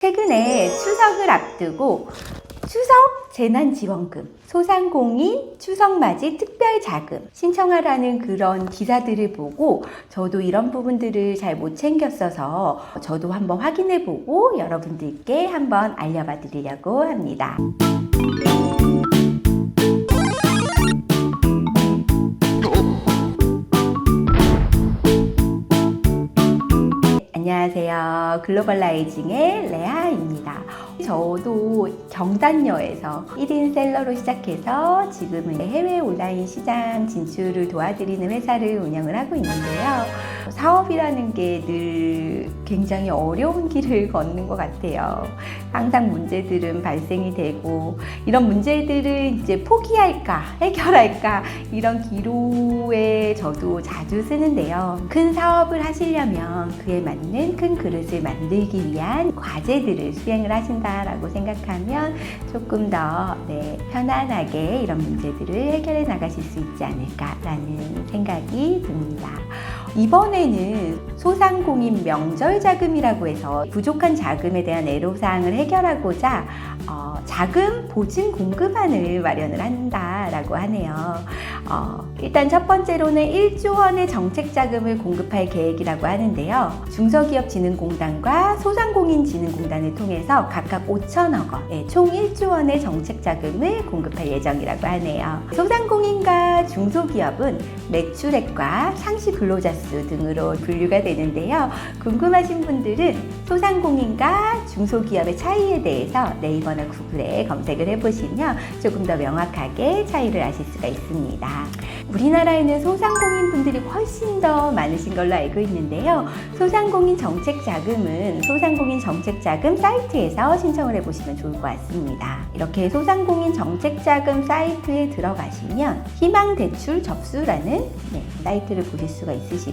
최근에 추석을 앞두고 추석 재난지원금, 소상공인 추석맞이 특별자금 신청하라는 그런 기사들을 보고 저도 이런 부분들을 잘 못 챙겼어서 저도 한번 확인해보고 여러분들께 한번 알려봐 드리려고 합니다. 안녕하세요. 글로벌라이징의 레아입니다. 저도 경단녀에서 1인 셀러로 시작해서 지금은 해외 온라인 시장 진출을 도와드리는 회사를 운영을 하고 있는데요. 사업이라는 게 늘 굉장히 어려운 길을 걷는 것 같아요. 항상 문제들은 발생이 되고 이런 문제들을 이제 포기할까 해결할까 이런 기로에 저도 자주 쓰는데요. 큰 사업을 하시려면 그에 맞는 큰 그릇을 만들기 위한 과제들을 수행을 하신다라고 생각하면 조금 더 편안하게 이런 문제들을 해결해 나가실 수 있지 않을까라는 생각이 듭니다. 이번에는 소상공인 명절 자금이라고 해서 부족한 자금에 대한 애로사항을 해결하고자 자금 보증 공급안을 마련을 한다라고 하네요. 일단 첫 번째로는 1조 원의 정책 자금을 공급할 계획이라고 하는데요. 중소기업진흥공단과 소상공인진흥공단을 통해서 각각 5천억 원, 총 1조 원의 정책 자금을 공급할 예정이라고 하네요. 소상공인과 중소기업은 매출액과 상시 근로자 수 등으로 분류가 되는데요. 궁금하신 분들은 소상공인과 중소기업의 차이에 대해서 네이버나 구글에 검색을 해보시면 조금 더 명확하게 차이를 아실 수가 있습니다. 우리나라에는 소상공인 분들이 훨씬 더 많으신 걸로 알고 있는데요. 소상공인 정책자금은 소상공인 정책자금 사이트에서 신청을 해보시면 좋을 것 같습니다. 이렇게 소상공인 정책자금 사이트에 들어가시면 희망대출 접수라는 사이트를 보실 수가 있으시고요.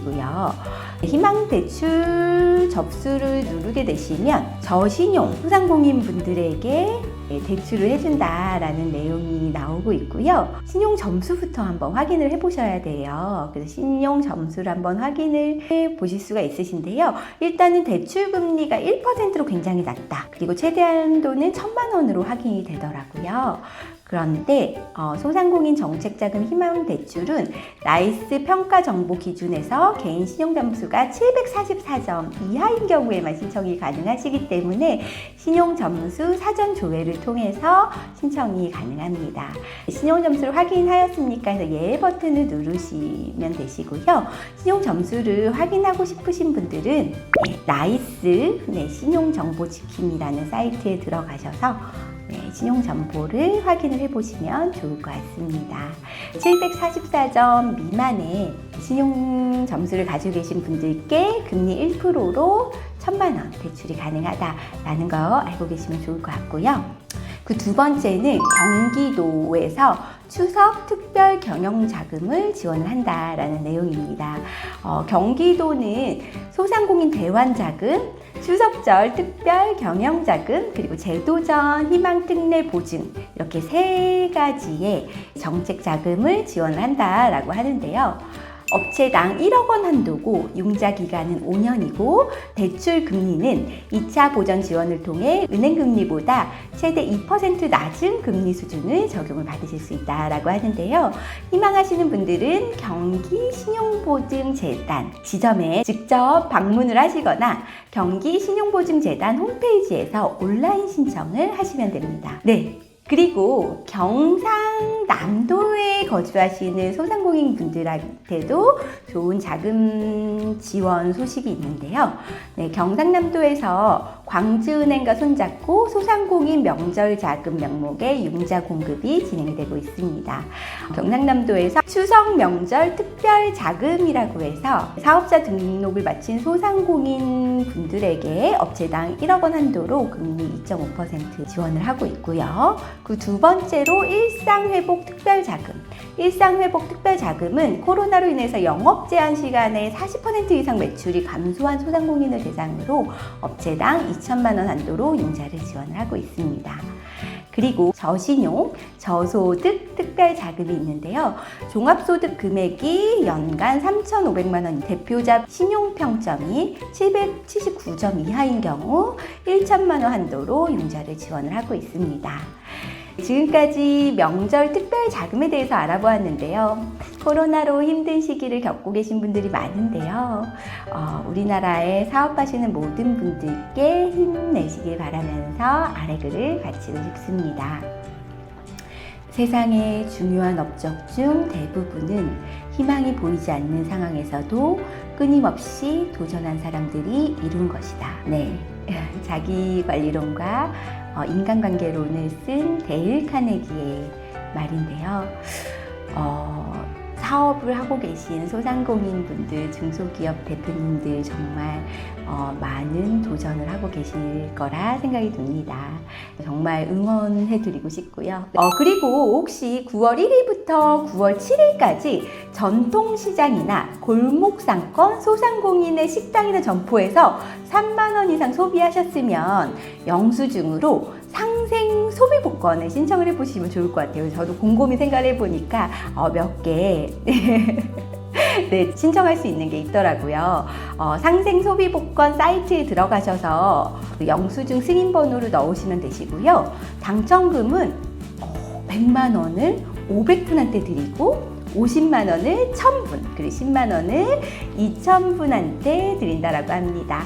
희망대출 접수를 누르게 되시면 저신용 소상공인 분들에게 대출을 해준다라는 내용이 나오고 있고요. 신용 점수부터 한번 확인을 해보셔야 돼요. 그래서 신용 점수를 한번 확인을 해보실 수가 있으신데요. 일단은 대출 금리가 1%로 굉장히 낮다. 그리고 최대 한도는 1,000만 원으로 확인이 되더라고요. 그런데 소상공인 정책자금 희망대출은 나이스 평가 정보 기준에서 개인 신용점수가 744점 이하인 경우에만 신청이 가능하시기 때문에 신용점수 사전 조회를 통해서 신청이 가능합니다. 신용점수를 확인하였습니까? 해서 예 버튼을 누르시면 되시고요. 신용점수를 확인하고 싶으신 분들은 나이스 신용정보지킴이라는 사이트에 들어가셔서 신용정보를 확인을 해보시면 좋을 것 같습니다. 744점 미만의 신용점수를 가지고 계신 분들께 금리 1%로 1,000만 원 대출이 가능하다라는 거 알고 계시면 좋을 것 같고요. 그 두 번째는 경기도에서 추석 특별 경영 자금을 지원을 한다라는 내용입니다. 경기도는 소상공인 대환 자금, 추석절 특별 경영 자금, 그리고 제도전 희망 특례 보증 이렇게 세 가지의 정책 자금을 지원을 한다라고 하는데요. 업체당 1억 원 한도고 융자 기간은 5년이고 대출 금리는 2차 보전 지원을 통해 은행 금리보다 최대 2% 낮은 금리 수준을 적용을 받으실 수 있다라고 하는데요. 희망하시는 분들은 경기신용보증재단 지점에 직접 방문을 하시거나 경기신용보증재단 홈페이지에서 온라인 신청을 하시면 됩니다. 그리고 경상남도에 거주하시는 소상공인 분들한테도 좋은 자금 지원 소식이 있는데요. 경상남도에서 광주은행과 손잡고 소상공인 명절 자금 명목의 융자 공급이 진행되고 있습니다. 경상남도에서 추석 명절 특별 자금이라고 해서 사업자 등록을 마친 소상공인 분들에게 업체당 1억 원 한도로 금리 2.5% 지원을 하고 있고요. 그 두 번째로 일상회복 특별자금, 일상회복 특별자금은 코로나로 인해서 영업 제한 시간에 40% 이상 매출이 감소한 소상공인을 대상으로 업체당 2천만 원 한도로 융자를 지원을 하고 있습니다. 그리고 저신용, 저소득 특별자금이 있는데요. 종합소득 금액이 연간 3,500만 원, 대표자 신용평점이 779점 이하인 경우 1천만 원 한도로 융자를 지원을 하고 있습니다. 지금까지 명절 특별자금에 대해서 알아보았는데요. 코로나로 힘든 시기를 겪고 계신 분들이 많은데요. 우리나라에 사업하시는 모든 분들께 힘내시길 바라면서 아래 글을 바치고 싶습니다. 세상의 중요한 업적 중 대부분은 희망이 보이지 않는 상황에서도 끊임없이 도전한 사람들이 이룬 것이다. 네, 자기관리론과 인간관계론을 쓴 데일 카네기의 말인데요. 사업을 하고 계신 소상공인 분들, 중소기업 대표님들 정말 많은 도전을 하고 계실 거라 생각이 듭니다. 정말 응원해드리고 싶고요. 그리고 혹시 9월 1일부터 9월 7일까지 전통시장이나 골목상권, 소상공인의 식당이나 점포에서 3만 원 이상 소비하셨으면 영수증으로 상생 소비 복권을 신청을 해보시면 좋을 것 같아요. 저도 곰곰이 생각을 해보니까 몇 개 네, 신청할 수 있는 게 있더라고요. 상생 소비 복권 사이트에 들어가셔서 영수증 승인 번호를 넣으시면 되시고요. 당첨금은 100만 원을 500분한테 드리고 50만 원을 1000분, 그리고 10만 원을 2000분한테 드린다라고 합니다.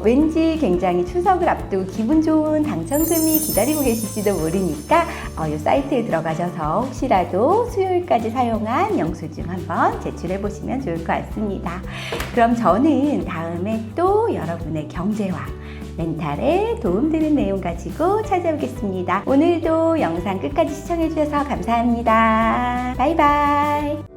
왠지 굉장히 추석을 앞두고 기분 좋은 당첨금이 기다리고 계실지도 모르니까 이 사이트에 들어가셔서 혹시라도 수요일까지 사용한 영수증 한번 제출해 보시면 좋을 것 같습니다. 그럼 저는 다음에 또 여러분의 경제와 멘탈에 도움되는 내용 가지고 찾아오겠습니다. 오늘도 영상 끝까지 시청해 주셔서 감사합니다. 바이바이.